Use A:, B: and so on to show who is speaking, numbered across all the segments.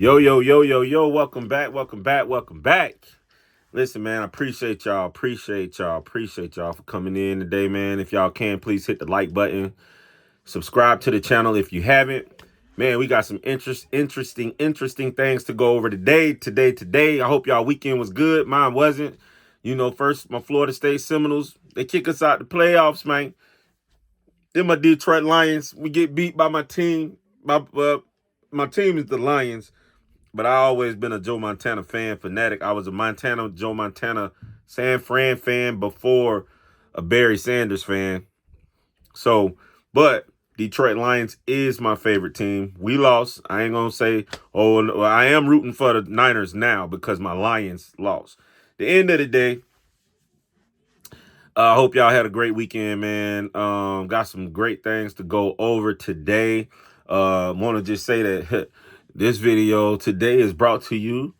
A: Yo, yo, yo, yo, yo, welcome back, welcome back, welcome back. Listen, man, I appreciate y'all for coming in today, man. If y'all can, please hit the like button. Subscribe to the channel if you haven't. Man, we got some interesting things to go over today. I hope y'all weekend was good. Mine wasn't. First, my Florida State Seminoles, they kick us out the playoffs, man. Then my Detroit Lions, we get beat by my team. My team is the Lions. But I always been a Joe Montana fan fanatic. I was a Joe Montana, San Fran fan before a Barry Sanders fan. But Detroit Lions is my favorite team. We lost. I ain't going to say, well, I am rooting for the Niners now because my Lions lost. The end of the day, I hope y'all had a great weekend, man. Got some great things to go over today. Want to just say that this video today is brought to you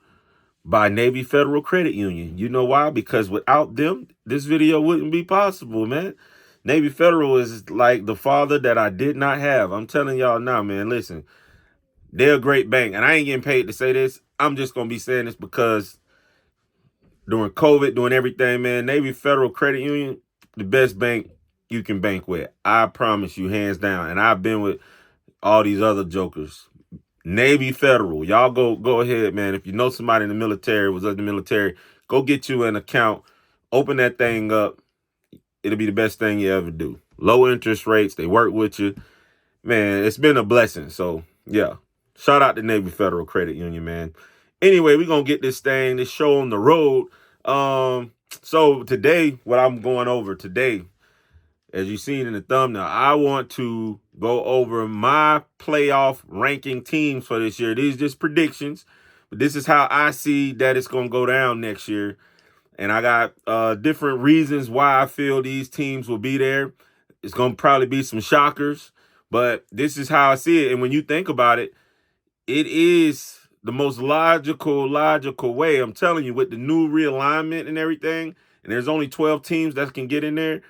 A: by Navy Federal Credit Union. You know why? Because without them, this video wouldn't be possible, man. Navy Federal is like the father that I did not have. I'm telling y'all now, man. Listen, they're a great bank. And I ain't getting paid to say this. I'm just going to be saying this because during COVID, doing everything, man, Navy Federal Credit Union, the best bank you can bank with. I promise you, hands down. And I've been with all these other jokers. Navy Federal, y'all go ahead, man. If you know somebody in the military, was in the military, go get you an account, open that thing up. It'll be the best thing you ever do. Low interest rates, they work with you. Man, it's been a blessing. So, yeah, shout out to Navy Federal Credit Union, man. Anyway, we're going to get this show on the road. So today, what I'm going over today, as you've seen in the thumbnail, I want to go over my playoff ranking teams for this year. These are just predictions, but this is how I see that it's going to go down next year. And I got different reasons why I feel these teams will be there. It's going to probably be some shockers, but this is how I see it. And when you think about it, it is the most logical way. I'm telling you, with the new realignment and everything, and there's only 12 teams that can get in there,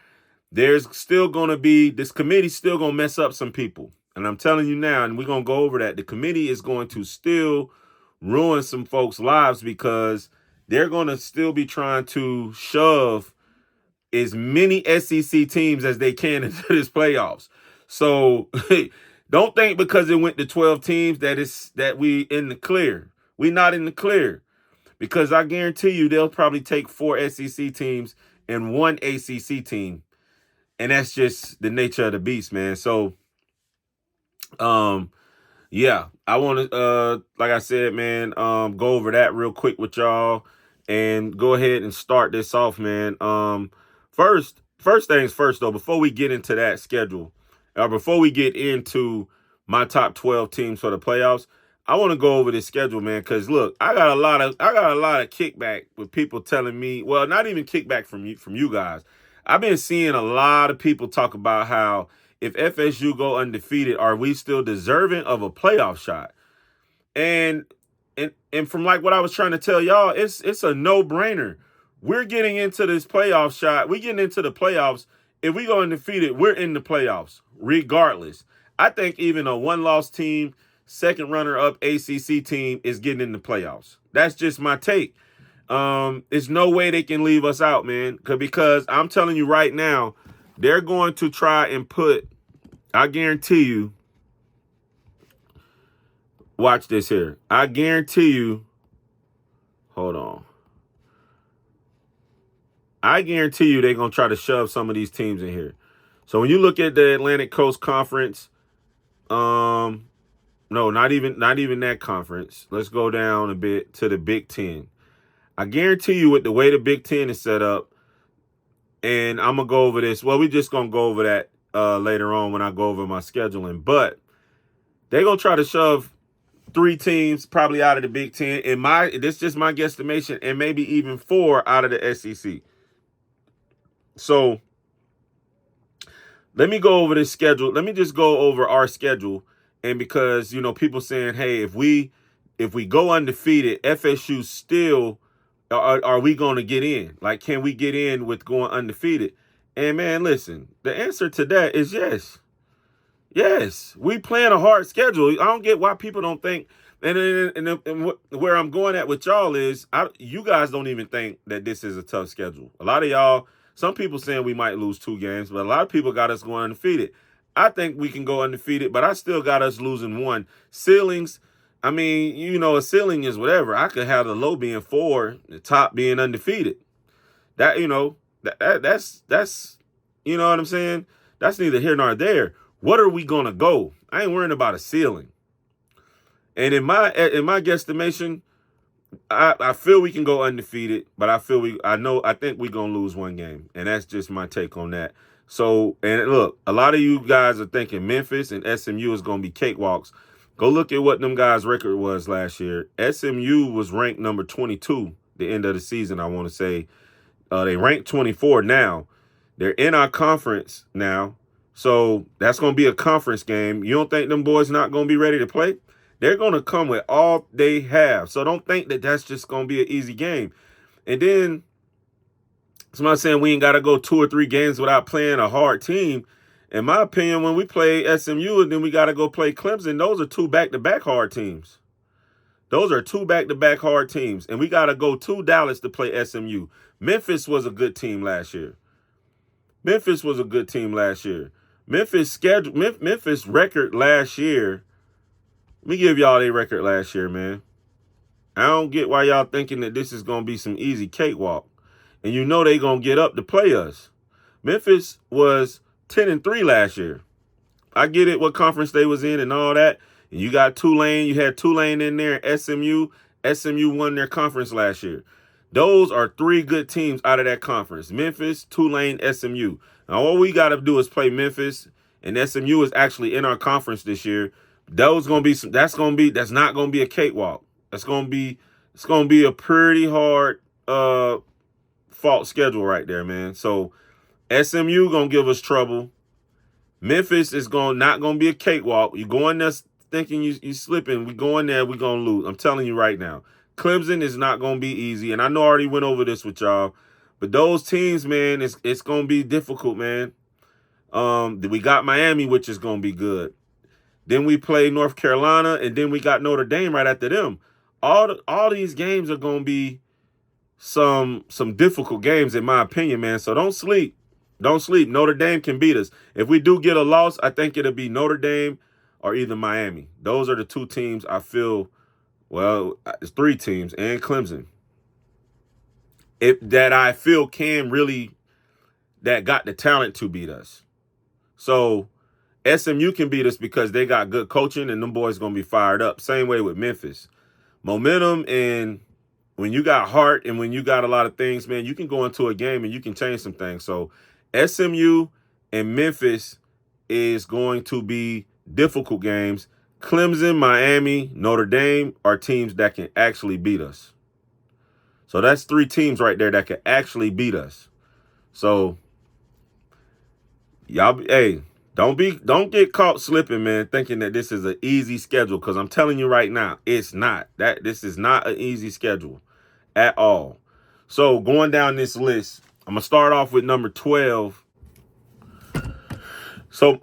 A: there's still going to be, this committee still going to mess up some people. And I'm telling you now, and we're going to go over that, the committee is going to still ruin some folks' lives because they're going to still be trying to shove as many SEC teams as they can into this playoffs. So don't think because it went to 12 teams that we in the clear. We not in the clear. Because I guarantee you they'll probably take 4 SEC teams and 1 ACC team. And that's just the nature of the beast, man. So, yeah, I want to, like I said, man, go over that real quick with y'all and go ahead and start this off, man. First things first, though, before we get into that schedule, before we get into my top 12 teams for the playoffs, I want to go over this schedule, man, because look, I got a lot of kickback with people telling me, well, not even kickback from you guys. I've been seeing a lot of people talk about how if FSU go undefeated, are we still deserving of a playoff shot? And from like what I was trying to tell y'all, it's a no-brainer. We're getting into this playoff shot. We're getting into the playoffs. If we go undefeated, we're in the playoffs, regardless. I think even a one-loss team, second runner-up ACC team is getting in the playoffs. That's just my take. There's no way they can leave us out, man. Because I'm telling you right now, they're going to try and put, I guarantee you, watch this here. I guarantee you, hold on. I guarantee you they're going to try to shove some of these teams in here. So when you look at the Atlantic Coast Conference, no, not even that conference. Let's go down a bit to the Big Ten. I guarantee you with the way the Big Ten is set up, and I'm going to go over this. Well, we're just going to go over that later on when I go over my scheduling. But they're going to try to shove 3 teams probably out of the Big Ten. This is just my guesstimation, and maybe even 4 out of the SEC. So let me go over this schedule. Let me just go over our schedule. And because, people saying, hey, if we go undefeated, FSU still, are we going to get in? Like, can we get in with going undefeated? And, man, listen, the answer to that is yes. Yes, we playing a hard schedule. I don't get why people don't think Where I'm going at with y'all is, you guys don't even think that this is a tough schedule. A lot of y'all, some people saying we might lose 2 games, but a lot of people got us going undefeated. I think we can go undefeated, but I still got us losing 1. Ceilings, I mean, a ceiling is whatever. I could have the low being 4, the top being undefeated. That, that's you know what I'm saying? That's neither here nor there. What are we gonna go? I ain't worrying about a ceiling. And in my guesstimation, I feel we can go undefeated, but I think we're gonna lose 1 game. And that's just my take on that. So, and look, a lot of you guys are thinking Memphis and SMU is gonna be cakewalks. Go look at what them guys' record was last year. SMU was ranked number 22 the end of the season, I want to say. They ranked 24 now. They're in our conference now. So that's going to be a conference game. You don't think them boys not going to be ready to play? They're going to come with all they have. So don't think that that's just going to be an easy game. And then somebody saying we ain't got to go 2 or 3 games without playing a hard team. In my opinion, when we play SMU and then we got to go play Clemson, those are 2 back-to-back hard teams. Those are 2 back-to-back hard teams. And we got to go to Dallas to play SMU. Memphis was a good team last year. Memphis record last year. Let me give y'all their record last year, man. I don't get why y'all thinking that this is going to be some easy cakewalk. And you know they going to get up to play us. Memphis was 10-3 last year. I get it, what conference they was in and all that. And you got Tulane. You had Tulane in there. SMU. SMU won their conference last year. Those are 3 good teams out of that conference. Memphis, Tulane, SMU. Now, all we got to do is play Memphis, and SMU is actually in our conference this year. That's not going to be a cakewalk. It's going to be a pretty hard fault schedule right there, man. So SMU going to give us trouble. Memphis is not going to be a cakewalk. You go in there thinking you slipping. We go in there, we going to lose. I'm telling you right now. Clemson is not going to be easy, and I know I already went over this with y'all, but those teams, man, it's going to be difficult, man. We got Miami, which is going to be good. Then we play North Carolina, and then we got Notre Dame right after them. All these games are going to be some difficult games, in my opinion, man. So don't sleep. Don't sleep. Notre Dame can beat us. If we do get a loss, I think it'll be Notre Dame or either Miami. Those are the 2 teams I feel. Well, it's 3 teams and Clemson that I feel that got the talent to beat us. So SMU can beat us because they got good coaching and them boys going to be fired up. Same way with Memphis. Momentum, and when you got heart and when you got a lot of things, man, you can go into a game and you can change some things. So SMU and Memphis is going to be difficult games. Clemson, Miami, Notre Dame are teams that can actually beat us. So that's 3 teams right there that can actually beat us. So y'all, hey, don't get caught slipping, man, thinking that this is an easy schedule, because I'm telling you right now, it's not. This is not an easy schedule at all. So going down this list, I'm gonna start off with number 12. So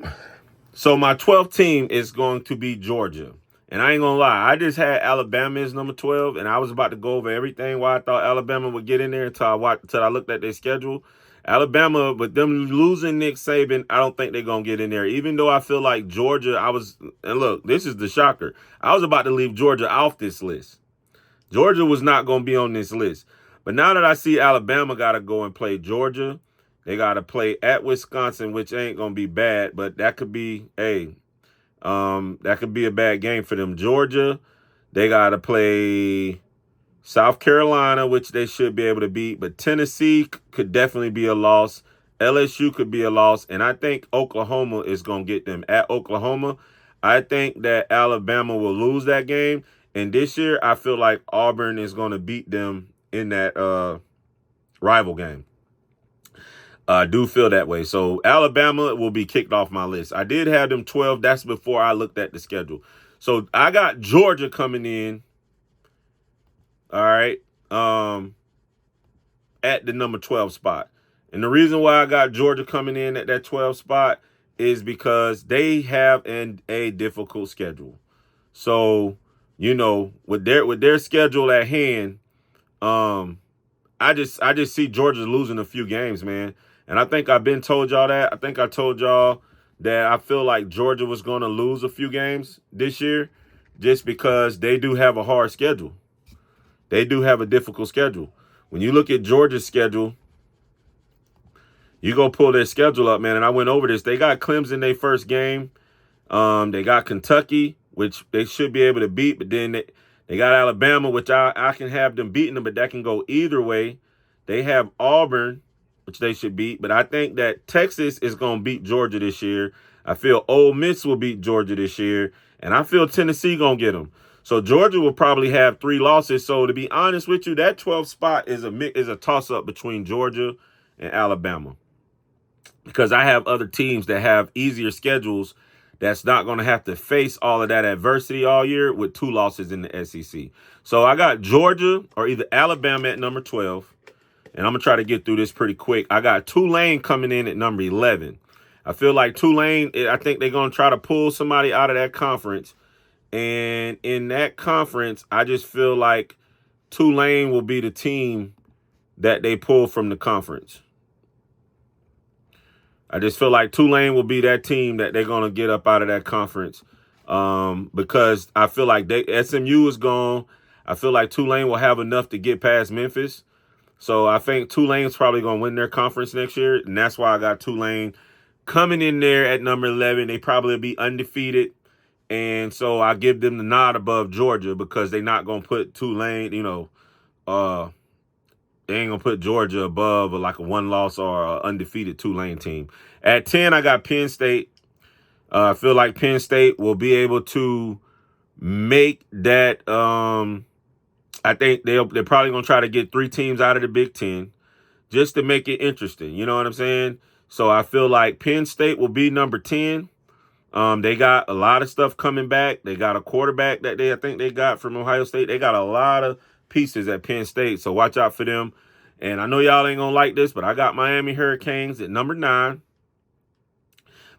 A: my 12th team is going to be Georgia. And I ain't going to lie, I just had Alabama as number 12, and I was about to go over everything why I thought Alabama would get in there until I looked at their schedule. Alabama, with them losing Nick Saban, I don't think they're going to get in there. Even though I feel like Georgia, and look, this is the shocker. I was about to leave Georgia off this list. Georgia was not going to be on this list. But now that I see Alabama got to go and play Georgia, they got to play at Wisconsin, which ain't going to be bad, but that could be a bad game for them. Georgia, they got to play South Carolina, which they should be able to beat, but Tennessee could definitely be a loss. LSU could be a loss, and I think Oklahoma is going to get them at Oklahoma. I think that Alabama will lose that game, and this year I feel like Auburn is going to beat them in that rival game. I do feel that way. So Alabama will be kicked off my list. I did have them 12. That's before I looked at the schedule. So I got Georgia coming in. All right. At the number 12 spot. And the reason why I got Georgia coming in at that 12 spot is because they have a difficult schedule. So with their schedule at hand, I just see Georgia losing a few games, man. And I think I've been told y'all that. I think I told y'all that I feel like Georgia was going to lose a few games this year just because they do have a hard schedule. They do have a difficult schedule. When you look at Georgia's schedule, you go pull their schedule up, man, and I went over this. They got Clemson their first game. They got Kentucky, which they should be able to beat, but then they got Alabama, which I can have them beating them, but that can go either way. They have Auburn, which they should beat, but I think that Texas is going to beat Georgia this year. I feel Ole Miss will beat Georgia this year, and I feel Tennessee going to get them. So Georgia will probably have 3 losses. So to be honest with you, that 12th spot is a toss-up between Georgia and Alabama, because I have other teams that have easier schedules that's not going to have to face all of that adversity all year with 2 losses in the SEC. So I got Georgia or either Alabama at number 12, and I'm going to try to get through this pretty quick. I got Tulane coming in at number 11. I feel like Tulane, I think they're going to try to pull somebody out of that conference. And in that conference, I just feel like Tulane will be the team that they pull from the conference. I just feel like Tulane will be that team that they're going to get up out of that conference, because I feel like SMU is gone. I feel like Tulane will have enough to get past Memphis. So I think Tulane's probably going to win their conference next year, and that's why I got Tulane coming in there at number 11. They probably be undefeated, and so I give them the nod above Georgia because they're not going to put Tulane, they ain't going to put Georgia above like a 1-loss or an undefeated Tulane team. At 10, I got Penn State. I feel like Penn State will be able to make that. I think they're probably going to try to get 3 teams out of the Big Ten just to make it interesting. You know what I'm saying? So I feel like Penn State will be number 10. They got a lot of stuff coming back. They got a quarterback that I think they got from Ohio State. They got a lot of pieces at Penn State, so watch out for them. And I know y'all ain't gonna like this, but I got Miami Hurricanes at number 9.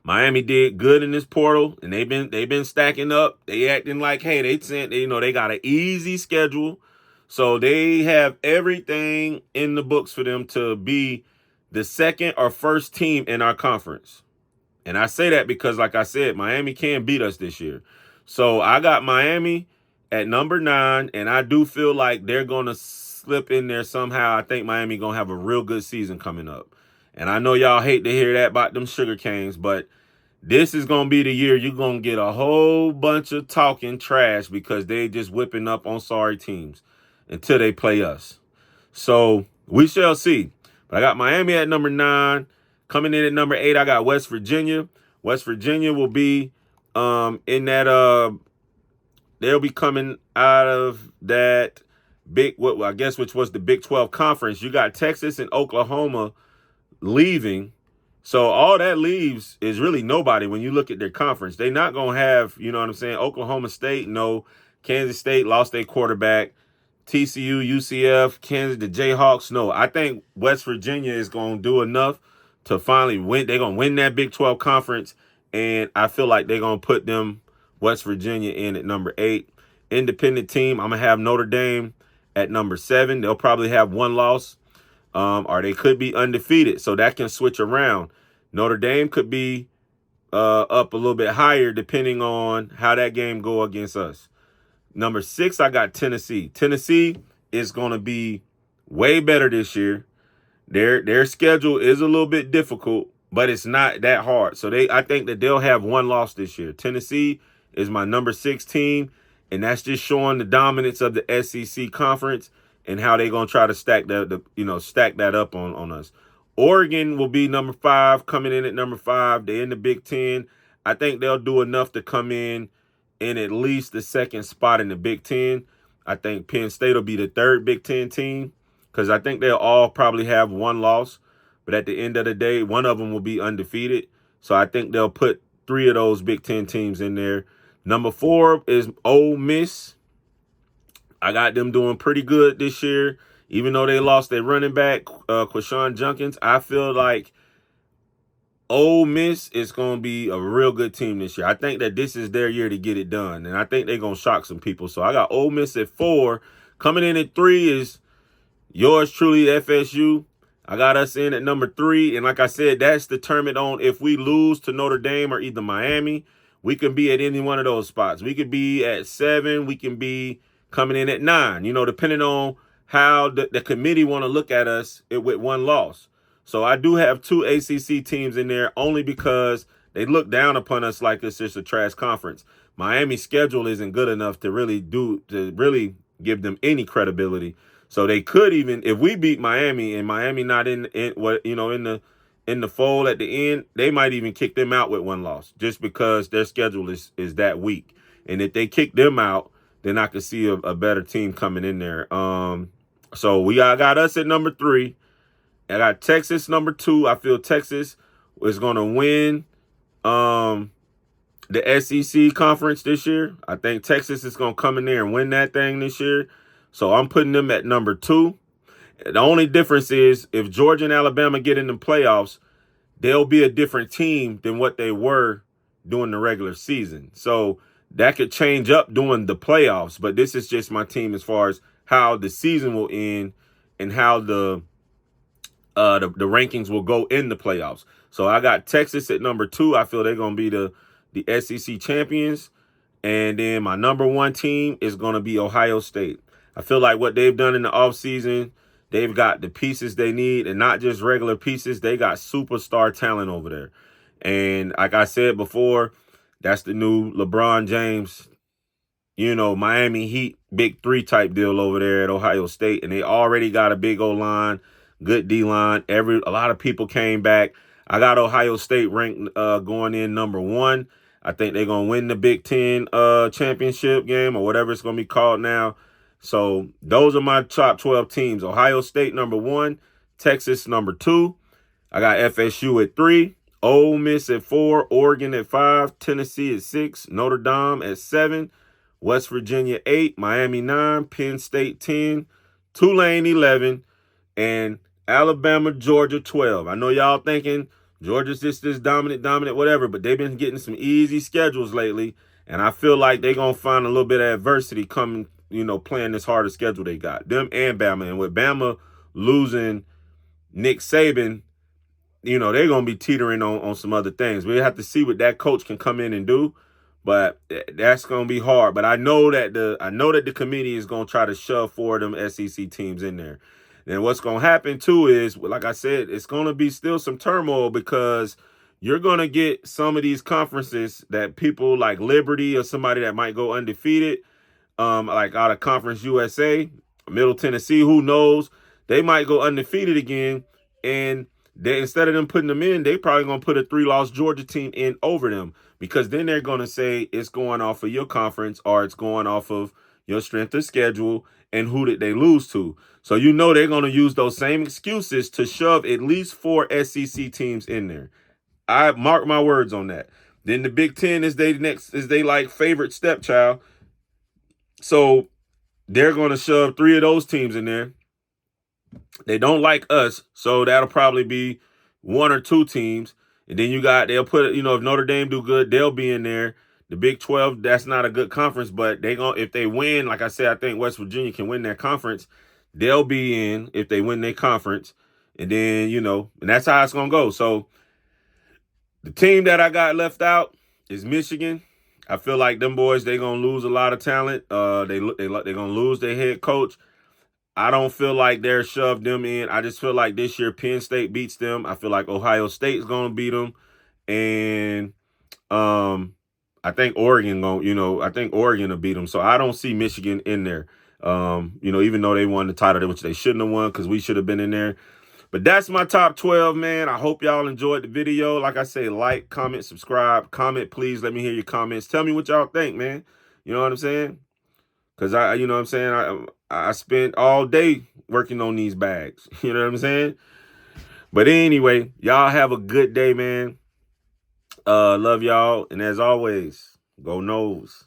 A: Miami did good in this portal, and they've been stacking up. They acting like, hey, they got an easy schedule, so they have everything in the books for them to be the second or first team in our conference. And I say that because, like I said, Miami can beat us this year. So I got Miami at number 9, and I do feel like they're going to slip in there somehow. I think Miami going to have a real good season coming up. And I know y'all hate to hear that about them Sugar Canes, but this is going to be the year you're going to get a whole bunch of talking trash because they just whipping up on sorry teams until they play us. So we shall see. But I got Miami at number 9. Coming in at number 8, I got West Virginia. West Virginia will be in that they'll be coming out of that which was the Big 12 conference. You got Texas and Oklahoma leaving. So all that leaves is really nobody when you look at their conference. They're not going to have, you know what I'm saying, Oklahoma State, no. Kansas State lost their quarterback. TCU, UCF, Kansas, the Jayhawks, no. I think West Virginia is going to do enough to finally win. They're going to win that Big 12 conference, and I feel like they're going to put them, West Virginia, in at number 8. Independent team, I'm going to have Notre Dame at number 7. They'll probably have 1 loss, or they could be undefeated, so that can switch around. Notre Dame could be up a little bit higher depending on how that game go against us. Number 6, I got Tennessee. Tennessee is going to be way better this year. Their schedule is a little bit difficult, but it's not that hard. So I think that they'll have 1 loss this year. Tennessee is my number 6 team, and that's just showing the dominance of the SEC conference and how they're going to try to stack that up on us. Oregon will be number 5, coming in at number 5. They're in the Big Ten. I think they'll do enough to come in at least the 2nd spot in the Big Ten. I think Penn State will be the 3rd Big Ten team, because I think they'll all probably have 1 loss. But at the end of the day, one of them will be undefeated. So I think they'll put 3 of those Big Ten teams in there. Number 4 is Ole Miss. I got them doing pretty good this year. Even though they lost their running back, Quashon Junkins, I feel like Ole Miss is going to be a real good team this year. I think that this is their year to get it done, and I think they're going to shock some people. So I got Ole Miss at 4. Coming in at 3 is yours truly, FSU. I got us in at number 3, and like I said, that's determined on if we lose to Notre Dame or either Miami. We can be at any one of those spots. We could be at 7. We can be coming in at 9, depending on how the committee want to look at us with one loss. So I do have 2 ACC teams in there only because they look down upon us like it's just a trash conference. Miami's schedule isn't good enough to really give them any credibility. So they could even, if we beat Miami and Miami not in the fold at the end, they might even kick them out with one loss just because their schedule is that weak. And if they kick them out, then I could see a better team coming in there. So we got us at number 3. I got Texas number 2. I feel Texas is going to win the SEC conference this year. I think Texas is going to come in there and win that thing this year. So I'm putting them at number 2. The only difference is if Georgia and Alabama get in the playoffs, they'll be a different team than what they were during the regular season. So that could change up during the playoffs. But this is just my team as far as how the season will end and how the rankings will go in the playoffs. So I got Texas at number 2. I feel they're going to be the SEC champions. And then my number 1 team is going to be Ohio State. I feel like what they've done in the offseason, they've got the pieces they need, and not just regular pieces. They got superstar talent over there. And like I said before, that's the new LeBron James, Miami Heat big 3 type deal over there at Ohio State. And they already got a big O-line, good D-line. A lot of people came back. I got Ohio State ranked going in number 1. I think they're going to win the Big Ten championship game or whatever it's going to be called now. So those are my top 12 teams. Ohio State number 1, Texas number 2. I got FSU at 3, Ole Miss at 4, Oregon at 5, Tennessee at 6, Notre Dame at 7, West Virginia 8, Miami 9, Penn State 10, Tulane 11, and Alabama, Georgia 12. I know y'all thinking Georgia's just this dominant, whatever, but they've been getting some easy schedules lately, and I feel like they're going to find a little bit of adversity coming, playing this harder schedule they got. Them and Bama. And with Bama losing Nick Saban, they're going to be teetering on some other things. We have to see what that coach can come in and do, but that's going to be hard. But I know that the committee is going to try to shove 4 of them SEC teams in there. And what's going to happen, too, is, like I said, it's going to be still some turmoil because you're going to get some of these conferences that people like Liberty or somebody that might go undefeated, like out of Conference USA, Middle Tennessee, who knows? They might go undefeated again, and instead of them putting them in, they probably going to put a 3-loss Georgia team in over them because then they're going to say it's going off of your conference or it's going off of your strength of schedule and who did they lose to. So they're going to use those same excuses to shove at least 4 SEC teams in there. I mark my words on that. Then the Big Ten is they like favorite stepchild. So they're going to shove 3 of those teams in there. They don't like us, so that'll probably be 1 or 2 teams. And then they'll put, if Notre Dame do good, they'll be in there. The Big 12, that's not a good conference, but if they win, like I said, I think West Virginia can win that conference. They'll be in if they win their conference. And then, and that's how it's going to go. So the team that I got left out is Michigan. I feel like them boys, they're going to lose a lot of talent. They're going to lose their head coach. I don't feel like they're shoved them in. I just feel like this year Penn State beats them. I feel like Ohio State's going to beat them. And I think Oregon will beat them. So I don't see Michigan in there. Even though they won the title, which they shouldn't have won because we should have been in there. But that's my top 12, man. I hope y'all enjoyed the video. Like I say, like, comment, subscribe. Comment, please. Let me hear your comments. Tell me what y'all think, man. You know what I'm saying? Because I spent all day working on these bags. You know what I'm saying? But anyway, y'all have a good day, man. Love y'all. And as always, go Noles.